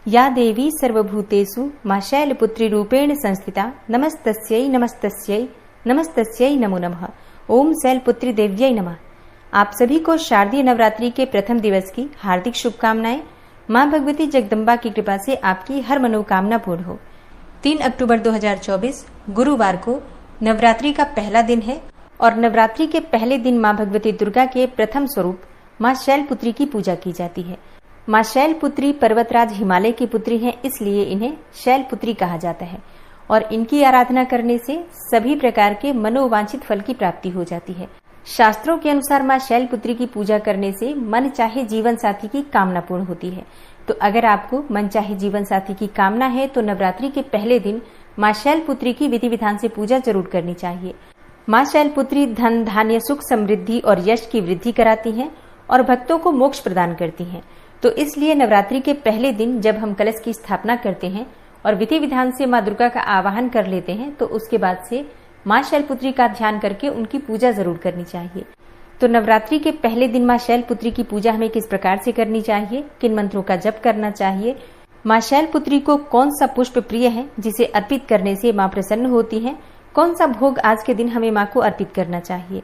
या देवी सर्वभूतेषु मां शैलपुत्री रूपेण संस्थिता नमस्तस्यै नमस्तस्यै नमस्तस्यै नमो नमः। ओम शैलपुत्री देव्यै नमः। आप सभी को शारदीय नवरात्रि के प्रथम दिवस की हार्दिक शुभकामनाएं। मां भगवती जगदम्बा की कृपा से आपकी हर मनोकामना पूर्ण हो। 3 अक्टूबर 2024 गुरुवार को नवरात्रि का पहला दिन है और नवरात्रि के पहले दिन मां भगवती दुर्गा के प्रथम स्वरूप मां शैलपुत्री की पूजा की जाती है। मां शैलपुत्री पर्वतराज हिमालय की पुत्री हैं, इसलिए इन्हें शैलपुत्री कहा जाता है और इनकी आराधना करने से सभी प्रकार के मनोवांछित फल की प्राप्ति हो जाती है। शास्त्रों के अनुसार मां शैलपुत्री की पूजा करने से मन चाहे जीवन साथी की कामना पूर्ण होती है। तो अगर आपको मन चाहे जीवन साथी की कामना है तो नवरात्रि के पहले दिन मां शैलपुत्री की विधि विधान से पूजा जरूर करनी चाहिए। मां शैलपुत्री धन धान्य सुख समृद्धि और यश की वृद्धि कराती हैं और भक्तों को मोक्ष प्रदान करती हैं। तो इसलिए नवरात्रि के पहले दिन जब हम कलश की स्थापना करते हैं और विधि विधान से मां दुर्गा का आवाहन कर लेते हैं तो उसके बाद से मां शैलपुत्री का ध्यान करके उनकी पूजा जरूर करनी चाहिए। तो नवरात्रि के पहले दिन मां शैलपुत्री की पूजा हमें किस प्रकार से करनी चाहिए, किन मंत्रों का जप करना चाहिए, मां शैलपुत्री को कौन सा पुष्प प्रिय है जिसे अर्पित करने से मां प्रसन्न होती है, कौन सा भोग आज के दिन हमें मां को अर्पित करना चाहिए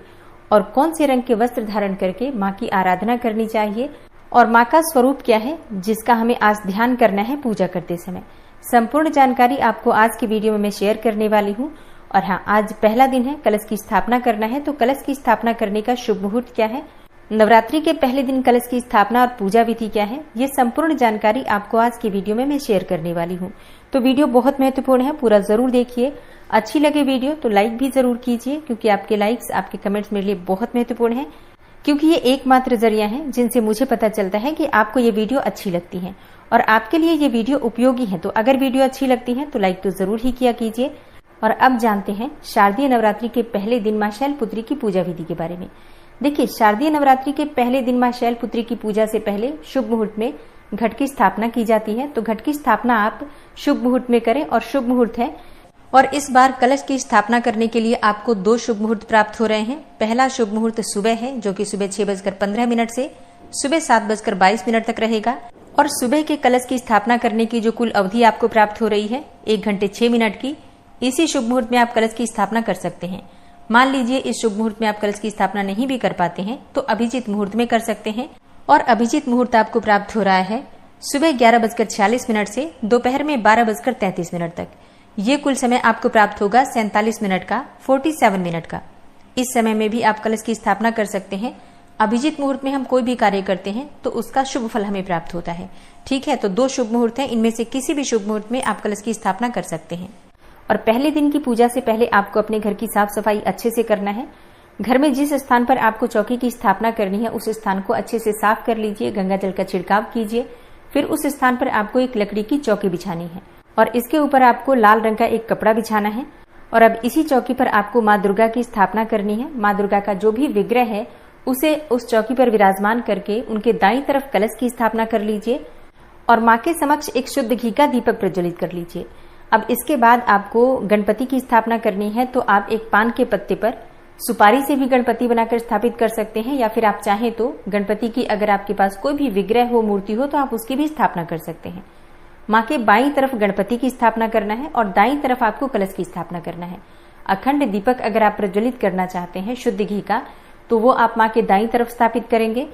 और कौन से रंग के वस्त्र धारण करके मां की आराधना करनी चाहिए और मां का स्वरूप क्या है जिसका हमें आज ध्यान करना है पूजा करते समय, संपूर्ण जानकारी आपको आज की वीडियो में मैं शेयर करने वाली हूँ। और हाँ, आज पहला दिन है, कलश की स्थापना करना है। तो कलश की स्थापना करने का शुभ मुहूर्त क्या है, नवरात्रि के पहले दिन कलश की स्थापना और पूजा विधि क्या है, ये संपूर्ण जानकारी आपको आज की वीडियो में मैं शेयर करने वाली हूँ। तो वीडियो बहुत महत्वपूर्ण है, पूरा जरूर देखिए। अच्छी लगे वीडियो तो लाइक भी जरूर कीजिए, क्योंकि आपके लाइक्स आपके कमेंट्स मेरे लिए बहुत महत्वपूर्ण है, क्योंकि ये एकमात्र जरिया है जिनसे मुझे पता चलता है कि आपको ये वीडियो अच्छी लगती है और आपके लिए ये वीडियो उपयोगी है। तो अगर वीडियो अच्छी लगती है तो लाइक तो जरूर ही किया कीजिए। और अब जानते हैं शारदीय नवरात्रि के पहले दिन मां शैलपुत्री की पूजा विधि के बारे में। देखिए, शारदीय नवरात्रि के पहले दिन मां शैलपुत्री की पूजा से पहले शुभ मुहूर्त में घट की स्थापना की जाती है। तो घट की स्थापना आप शुभ मुहूर्त में करें और शुभ मुहूर्त है। और इस बार कलश की स्थापना करने के लिए आपको 2 शुभ मुहूर्त प्राप्त हो रहे हैं। पहला शुभ मुहूर्त सुबह है, जो कि सुबह 6:15 से सुबह 7:22 तक रहेगा। और सुबह के कलश की स्थापना करने की जो कुल अवधि आपको प्राप्त हो रही है 1 घंटे 6 मिनट की, इसी शुभ मुहूर्त में आप कलश की स्थापना कर सकते हैं। मान लीजिए इस शुभ मुहूर्त में आप कलश की स्थापना नहीं भी कर पाते हैं तो अभिजीत मुहूर्त में कर सकते हैं। और अभिजीत मुहूर्त आपको प्राप्त हो रहा है सुबह 11:46 से दोपहर में 12:33 तक। ये कुल समय आपको प्राप्त होगा 47 मिनट का, 47 मिनट का। इस समय में भी आप कलश की स्थापना कर सकते हैं। अभिजीत मुहूर्त में हम कोई भी कार्य करते हैं तो उसका शुभ फल हमें प्राप्त होता है। ठीक है, तो 2 शुभ मुहूर्त हैं, इनमें से किसी भी शुभ मुहूर्त में आप कलश की स्थापना कर सकते हैं। और पहले दिन की पूजा से पहले आपको अपने घर की साफ सफाई अच्छे से करना है। घर में जिस स्थान पर आपको चौकी की स्थापना करनी है उस स्थान को अच्छे से साफ कर लीजिए, गंगा जल का छिड़काव कीजिए। फिर उस स्थान पर आपको एक लकड़ी की चौकी बिछानी है और इसके ऊपर आपको लाल रंग का एक कपड़ा बिछाना है। और अब इसी चौकी पर आपको माँ दुर्गा की स्थापना करनी है। माँ दुर्गा का जो भी विग्रह है उसे उस चौकी पर विराजमान करके उनके दाईं तरफ कलश की स्थापना कर लीजिए और माँ के समक्ष एक शुद्ध घी का दीपक प्रज्वलित कर लीजिए। अब इसके बाद आपको गणपति की स्थापना करनी है। तो आप एक पान के पत्ते पर सुपारी से भी गणपति बनाकर स्थापित कर सकते हैं, या फिर आप चाहें तो गणपति की अगर आपके पास कोई भी विग्रह हो, मूर्ति हो, तो आप उसकी भी स्थापना कर सकते हैं। माँ के बाईं तरफ गणपति की स्थापना करना है और दाईं तरफ आपको कलश की स्थापना करना है। अखंड दीपक अगर आप प्रज्वलित करना चाहते हैं शुद्ध घी का, तो वो आप माँ के दाईं तरफ स्थापित करेंगे।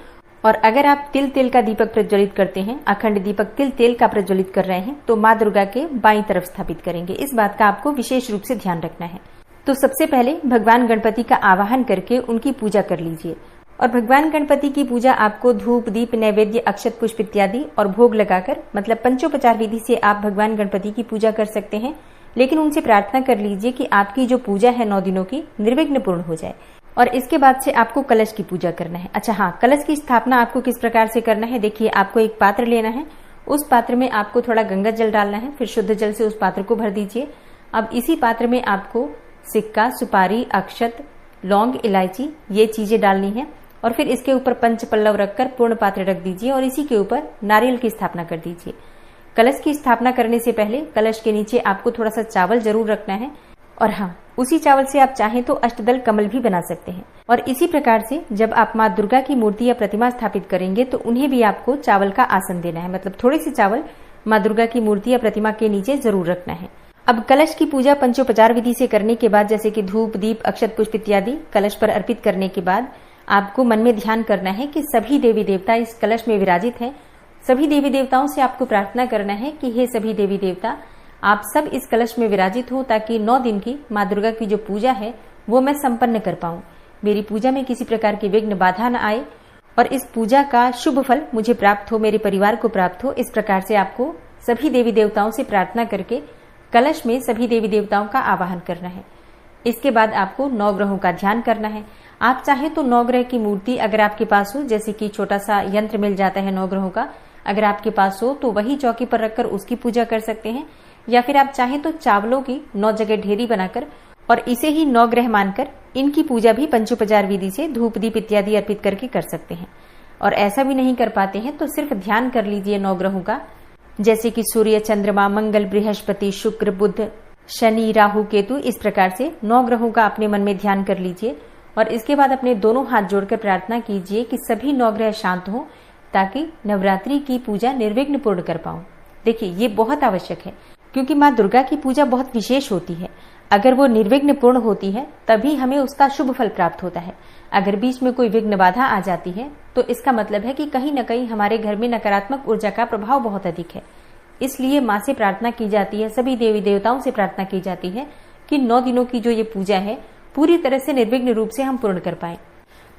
और अगर आप तिल का दीपक प्रज्वलित करते हैं, अखंड दीपक तिल का प्रज्वलित कर रहे हैं, तो माँ दुर्गा के बाईं तरफ स्थापित करेंगे। इस बात का आपको विशेष रूप से ध्यान रखना है। तो सबसे पहले भगवान गणपति का आवाहन करके उनकी पूजा कर लीजिए। और भगवान गणपति की पूजा आपको धूप दीप नैवेद्य अक्षत पुष्प इत्यादि और भोग लगाकर, मतलब पंचोपचार विधि से आप भगवान गणपति की पूजा कर सकते हैं। लेकिन उनसे प्रार्थना कर लीजिए कि आपकी जो पूजा है 9 दिनों की निर्विघ्न पूर्ण हो जाए। और इसके बाद से आपको कलश की पूजा करना है। अच्छा हाँ, कलश की स्थापना आपको किस प्रकार से करना है, देखिए, आपको एक पात्र लेना है। उस पात्र में आपको थोड़ा गंगा जल डालना है, फिर शुद्ध जल से उस पात्र को भर दीजिए। अब इसी पात्र में आपको सिक्का, सुपारी, अक्षत, लौंग, इलायची ये चीजें डालनी है और फिर इसके ऊपर पंच पल्लव रखकर पूर्ण पात्र रख दीजिए और इसी के ऊपर नारियल की स्थापना कर दीजिए। कलश की स्थापना करने से पहले कलश के नीचे आपको थोड़ा सा चावल जरूर रखना है और हाँ, उसी चावल से आप चाहें तो अष्टदल कमल भी बना सकते हैं। और इसी प्रकार से जब आप माँ दुर्गा की मूर्ति या प्रतिमा स्थापित करेंगे तो उन्हें भी आपको चावल का आसन देना है, मतलब थोड़े से चावल माँ दुर्गा की मूर्ति या प्रतिमा के नीचे जरूर रखना है। अब कलश की पूजा पंचोपचार विधि से करने के बाद, जैसे कि धूप, दीप, अक्षत, पुष्प इत्यादि कलश पर अर्पित करने के बाद आपको मन में ध्यान करना है कि सभी देवी देवता इस कलश में विराजित हैं। सभी देवी देवताओं से आपको प्रार्थना करना है कि हे सभी देवी देवता, आप सब इस कलश में विराजित हो, ताकि 9 दिन की माँ दुर्गा की जो पूजा है वो मैं संपन्न कर पाऊं। मेरी पूजा में किसी प्रकार की विघ्न बाधा न आए और इस पूजा का शुभ फल मुझे प्राप्त हो, मेरे परिवार को प्राप्त हो। इस प्रकार से आपको सभी देवी देवताओं से प्रार्थना करके कलश में सभी देवी देवताओं का आवाहन करना है। इसके बाद आपको 9 ग्रहों का ध्यान करना है। आप चाहे तो 9 ग्रह की मूर्ति अगर आपके पास हो, जैसे कि छोटा सा यंत्र मिल जाता है 9 ग्रहों का, अगर आपके पास हो तो वही चौकी पर रखकर उसकी पूजा कर सकते हैं। या फिर आप चाहें तो चावलों की 9 जगह ढेरी बनाकर और इसे ही 9 ग्रह मानकर इनकी पूजा भी पंचोपचार विधि से धूप, दीप इत्यादि अर्पित करके कर सकते हैं। और ऐसा भी नहीं कर पाते हैं तो सिर्फ ध्यान कर लीजिए 9 ग्रहों का, जैसे कि सूर्य, चंद्रमा, मंगल, बृहस्पति, शुक्र, बुध, शनि, राहु, केतु। इस प्रकार से 9 ग्रहों का अपने मन में ध्यान कर लीजिए और इसके बाद अपने दोनों हाथ जोड़कर प्रार्थना कीजिए कि सभी 9 ग्रह शांत हों, ताकि नवरात्रि की पूजा निर्विघ्न पूर्ण कर पाऊं। देखिए, ये बहुत आवश्यक है क्योंकि माँ दुर्गा की पूजा बहुत विशेष होती है। अगर वो निर्विघ्न पूर्ण होती है तभी हमें उसका शुभ फल प्राप्त होता है। अगर बीच में कोई विघ्न बाधा आ जाती है तो इसका मतलब है कि कहीं न कहीं हमारे घर में नकारात्मक ऊर्जा का प्रभाव बहुत अधिक है। इसलिए माँ से प्रार्थना की जाती है, सभी देवी देवताओं से प्रार्थना की जाती है कि 9 दिनों की जो ये पूजा है पूरी तरह से निर्विघ्न रूप से हम पूर्ण कर पाए।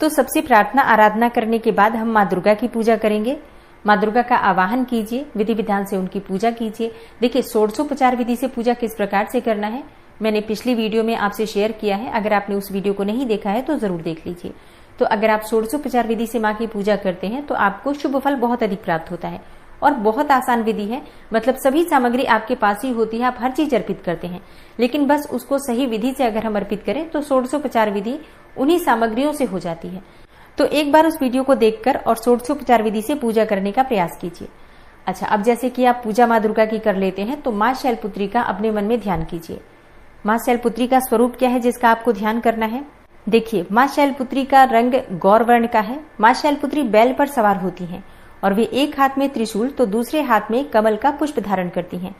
तो सबसे प्रार्थना आराधना करने के बाद हम माँ दुर्गा की पूजा करेंगे। माँ दुर्गा का आवाहन कीजिए, विधि विधान से उनकी पूजा कीजिए। देखिए, षोडशोपचार विधि से पूजा किस प्रकार से करना है मैंने पिछली वीडियो में आपसे शेयर किया है। अगर आपने उस वीडियो को नहीं देखा है तो जरूर देख लीजिए। तो अगर आप षोडशोपचार विधि से माँ की पूजा करते हैं तो आपको शुभ फल बहुत अधिक प्राप्त होता है और बहुत आसान विधि है। मतलब सभी सामग्री आपके पास ही होती है, आप हर चीज अर्पित करते हैं, लेकिन बस उसको सही विधि से अगर हम अर्पित करें तो षोडशोपचार विधि उन्हीं सामग्रियों से हो जाती है। तो एक बार उस वीडियो को देखकर और षोडशोपचार विधि से पूजा करने का प्रयास कीजिए। अच्छा, अब जैसे कि आप पूजा माँ दुर्गा की कर लेते हैं तो माँ शैलपुत्री का अपने मन में ध्यान कीजिए। माँ शैलपुत्री का स्वरूप क्या है जिसका आपको ध्यान करना है? देखिए, माँ शैलपुत्री का रंग गौर वर्ण का है। माँ शैलपुत्री बैल पर सवार होती हैं और वे एक हाथ में त्रिशूल तो दूसरे हाथ में कमल का पुष्प धारण करती हैं।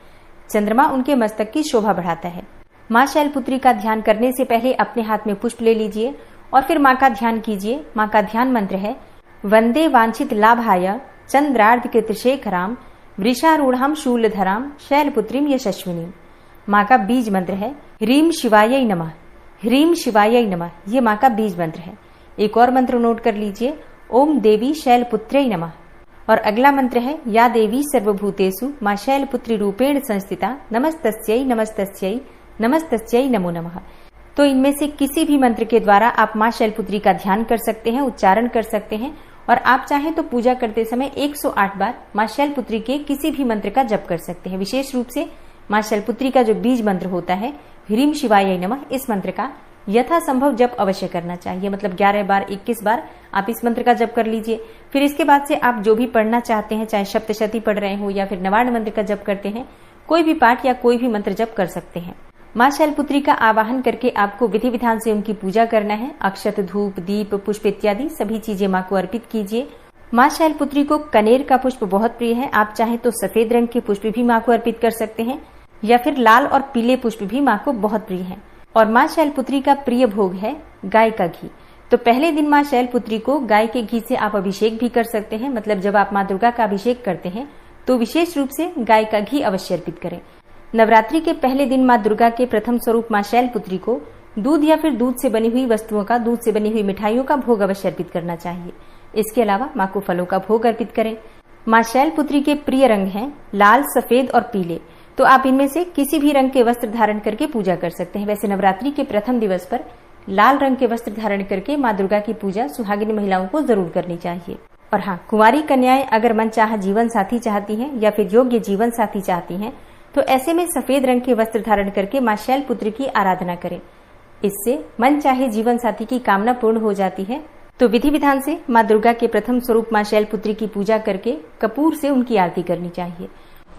चंद्रमा उनके मस्तक की शोभा बढ़ाता है। माँ शैलपुत्री का ध्यान करने से पहले अपने हाथ में पुष्प ले लीजिए और फिर माँ का ध्यान कीजिए। माँ का ध्यान मंत्र है वंदे वांछित लाभाय चंद्रार्ध कृतशेखराम वृषारूढ़ाम शूलधराम शैलपुत्रीम यशस्विनीम। माँ का बीज मंत्र है ह्रीम शिवाय नमः। ह्रीम शिवाय नमः, ये माँ का बीज मंत्र है। एक और मंत्र नोट कर लीजिए, ओम देवी शैलपुत्र्यै नमः। और अगला मंत्र है या देवी सर्वभूतेषु माँ शैलपुत्री रूपेण संस्थिता नमस्तस्यै नमस्तस्यै नमस्तस्यै नमो नमः। तो इनमें से किसी भी मंत्र के द्वारा आप माँ शैलपुत्री का ध्यान कर सकते हैं, उच्चारण कर सकते हैं और आप चाहें तो पूजा करते समय 108 बार माँ शैलपुत्री के किसी भी मंत्र का जप कर सकते हैं। विशेष रूप से माँ शैलपुत्री का जो बीज मंत्र होता है ह्रीम शिवाय नमः, इस मंत्र का यथासंभव जप अवश्य करना चाहिए। मतलब 11 बार 21 बार आप इस मंत्र का जप कर लीजिए। फिर इसके बाद से आप जो भी पढ़ना चाहते हैं, चाहे सप्तशती पढ़ रहे हो या फिर नवार्ण मंत्र का जप करते हैं, कोई भी पाठ या कोई भी मंत्र जप कर सकते हैं। माँ शैलपुत्री का आवाहन करके आपको विधि विधान से उनकी पूजा करना है। अक्षत, धूप, दीप, पुष्प इत्यादि सभी चीजें माँ को अर्पित कीजिए। माँ शैलपुत्री को कनेर का पुष्प बहुत प्रिय है। आप चाहे तो सफेद रंग के पुष्प भी माँ को अर्पित कर सकते हैं या फिर लाल और पीले पुष्प भी माँ को बहुत प्रिय है। और माँ शैलपुत्री का प्रिय भोग है गाय का घी। तो पहले दिन माँ शैलपुत्री को गाय के घी से आप अभिषेक भी कर सकते हैं। मतलब जब आप माँ दुर्गा का अभिषेक करते हैं तो विशेष रूप से गाय का घी अवश्य अर्पित करें। नवरात्रि के पहले दिन माँ दुर्गा के प्रथम स्वरूप माँ शैलपुत्री को दूध या फिर दूध से बनी हुई वस्तुओं का, दूध से बनी हुई मिठाइयों का भोग अवश्य अर्पित करना चाहिए। इसके अलावा माँ को फलों का भोग अर्पित करें। माँ शैलपुत्री के प्रिय रंग हैं लाल, सफेद और पीले। तो आप इनमें से किसी भी रंग के वस्त्र धारण करके पूजा कर सकते हैं। वैसे नवरात्रि के प्रथम दिवस पर लाल रंग के वस्त्र धारण करके माँ दुर्गा की पूजा सुहागिनी महिलाओं को जरूर करनी चाहिए। और हाँ, कुंवारी कन्याएं अगर मनचाहा जीवन साथी चाहती हैं या फिर योग्य जीवन साथी चाहती हैं तो ऐसे में सफेद रंग के वस्त्र धारण करके माँ शैलपुत्री की आराधना करें। इससे मन चाहे जीवन साथी की कामना पूर्ण हो जाती है। तो विधि विधान से माँ दुर्गा के प्रथम स्वरूप माँ शैलपुत्री की पूजा करके कपूर से उनकी आरती करनी चाहिए।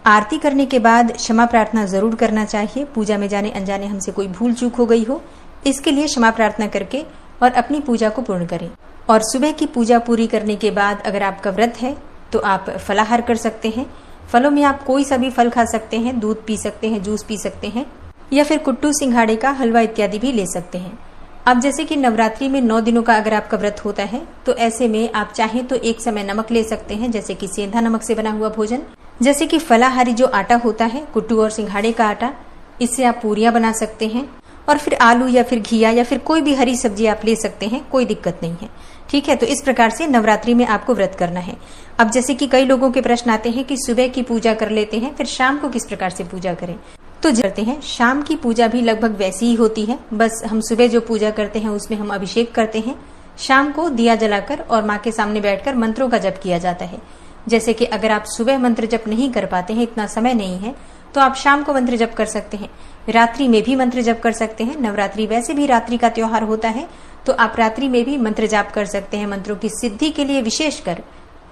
आरती करने के बाद क्षमा प्रार्थना जरूर करना चाहिए। पूजा में जाने अनजाने हमसे कोई भूल चूक हो गई हो, इसके लिए क्षमा प्रार्थना करके और अपनी पूजा को पूर्ण करें। और सुबह की पूजा पूरी करने के बाद अगर आपका व्रत है तो आप फलाहार कर सकते हैं। फलों में आप कोई सा भी फल खा सकते हैं, दूध पी सकते हैं, जूस पी सकते हैं या फिर कुट्टू, सिंघाड़े का हलवा इत्यादि भी ले सकते हैं। अब जैसे कि नवरात्रि में 9 दिनों का अगर आपका व्रत होता है तो ऐसे में आप चाहें तो एक समय नमक ले सकते हैं, जैसे कि सेंधा नमक से बना हुआ भोजन, जैसे कि फलाहारी जो आटा होता है, कुट्टू और सिंघाड़े का आटा, इससे आप पूरियां बना सकते हैं। और फिर आलू या फिर घिया या फिर कोई भी हरी सब्जी आप ले सकते हैं, कोई दिक्कत नहीं है। ठीक है, तो इस प्रकार से नवरात्रि में आपको व्रत करना है। अब जैसे कि कई लोगों के प्रश्न आते हैं कि सुबह की पूजा कर लेते हैं, फिर शाम को किस प्रकार से पूजा करें। तो करते हैं, शाम की पूजा भी लगभग वैसी ही होती है, बस हम सुबह जो पूजा करते हैं उसमें हम अभिषेक करते हैं, शाम को दिया जलाकर और माँ के सामने बैठकर मंत्रों का जप किया जाता है। जैसे कि अगर आप सुबह मंत्र जप नहीं कर पाते हैं, इतना समय नहीं है, तो आप शाम को मंत्र जप कर सकते हैं, रात्रि में भी मंत्र जप कर सकते हैं। नवरात्रि वैसे भी रात्रि का त्योहार होता है, तो आप रात्रि में भी मंत्र जाप कर सकते हैं। मंत्रों की सिद्धि के लिए विशेषकर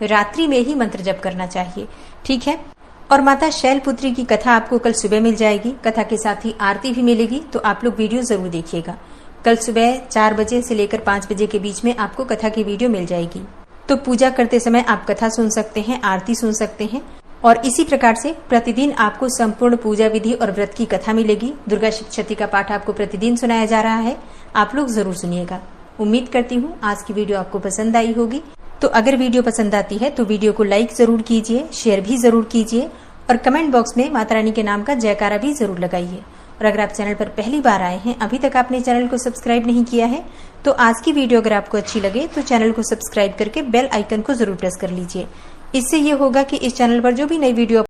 रात्रि में ही मंत्र जप करना चाहिए। ठीक है, और माता शैलपुत्री की कथा आपको कल सुबह मिल जाएगी, कथा के साथ ही आरती भी मिलेगी, तो आप लोग वीडियो जरूर देखिएगा। कल सुबह 4 बजे से लेकर 5 बजे के बीच में आपको कथा की वीडियो मिल जाएगी। तो पूजा करते समय आप कथा सुन सकते हैं, आरती सुन सकते हैं, और इसी प्रकार से प्रतिदिन आपको संपूर्ण पूजा विधि और व्रत की कथा मिलेगी। दुर्गा सप्तशती का पाठ आपको प्रतिदिन सुनाया जा रहा है, आप लोग जरूर सुनिएगा। उम्मीद करती हूँ आज की वीडियो आपको पसंद आई होगी। तो अगर वीडियो पसंद आती है तो वीडियो को लाइक जरूर कीजिए, शेयर भी जरूर कीजिए और कमेंट बॉक्स में माता रानी के नाम का जयकारा भी जरूर लगाइए। और अगर आप चैनल पर पहली बार आए हैं, अभी तक आपने चैनल को सब्सक्राइब नहीं किया है, तो आज की वीडियो अगर आपको अच्छी लगे तो चैनल को सब्सक्राइब करके बेल आइकन को जरूर प्रेस कर लीजिए। इससे ये होगा कि इस चैनल पर जो भी नई वीडियो